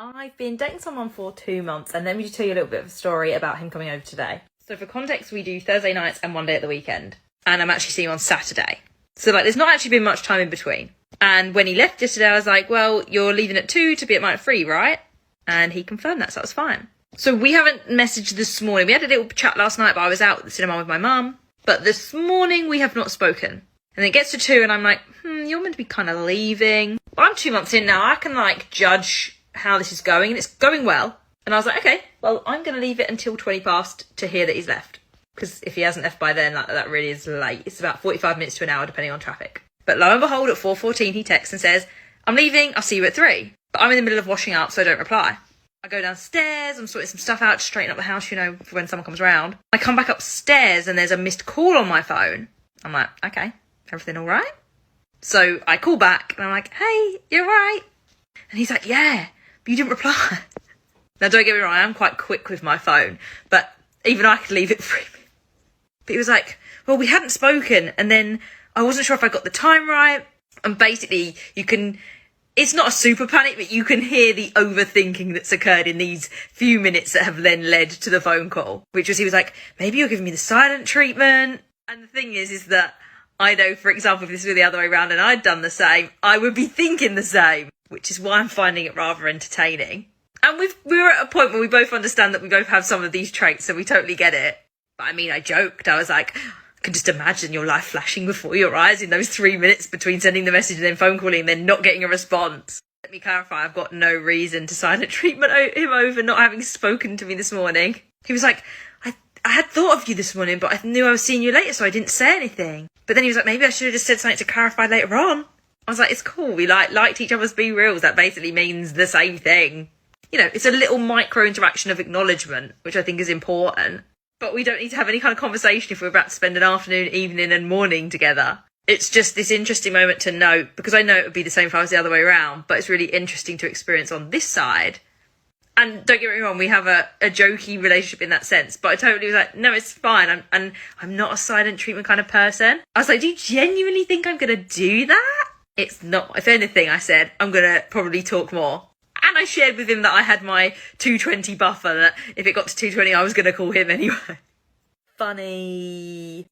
I've been dating someone for 2 months, and let me just tell you a little bit of a story about him coming over today. So for context, we do Thursday nights and one day at the weekend, and I'm actually seeing him on Saturday. So there's not actually been much time in between. And when he left yesterday, I was like, well, you're leaving at 2 to be at mine at 3, right? And he confirmed that, so that was fine. So we haven't messaged this morning. We had a little chat last night, but I was out at the cinema with my mum. But this morning we have not spoken. And then it gets to 2 and I'm like, you're meant to be kind of leaving. But I'm 2 months in now. I can judge how this is going, and it's going well. And I was like, okay, well, I'm going to leave it until 20 past to hear that he's left. Because if he hasn't left by then, that really is late. It's about 45 minutes to an hour, depending on traffic. But lo and behold, at 4:14, he texts and says, I'm leaving, I'll see you at 3. But I'm in the middle of washing up, so I don't reply. I go downstairs, I'm sorting some stuff out to straighten up the house, for when someone comes around. I come back upstairs and there's a missed call on my phone. I'm like, okay, everything all right? So I call back and I'm like, hey, you all right? And he's like, yeah, but you didn't reply. Now, don't get me wrong, I am quite quick with my phone, but even I could leave it for him. But he was like, well, we hadn't spoken, and then I wasn't sure if I got the time right. And basically, it's not a super panic, but you can hear the overthinking that's occurred in these few minutes that have then led to the phone call, which was, he was like, maybe you're giving me the silent treatment. And the thing is that I know, for example, if this were the other way around and I'd done the same, I would be thinking the same, which is why I'm finding it rather entertaining. And we're at a point where we both understand that we both have some of these traits, so we totally get it. But I mean, I joked. I was like, I can just imagine your life flashing before your eyes in those 3 minutes between sending the message and then phone calling and then not getting a response. Let me clarify, I've got no reason to silent treatment him over not having spoken to me this morning. He was like, I had thought of you this morning, but I knew I was seeing you later, so I didn't say anything. But then he was like, maybe I should have just said something to clarify later on. I was like, it's cool. We liked each other's B-reels. That basically means the same thing. It's a little micro interaction of acknowledgement, which I think is important. But we don't need to have any kind of conversation if we're about to spend an afternoon, evening and morning together. It's just this interesting moment to note, because I know it would be the same if I was the other way around, but it's really interesting to experience on this side. And don't get me wrong, we have a jokey relationship in that sense, but I totally was like, no, it's fine. I'm not a silent treatment kind of person. I was like, do you genuinely think I'm going to do that? It's not. If anything, I said, I'm going to probably talk more. And I shared with him that I had my 220 buffer, that if it got to 220, I was going to call him anyway. Funny.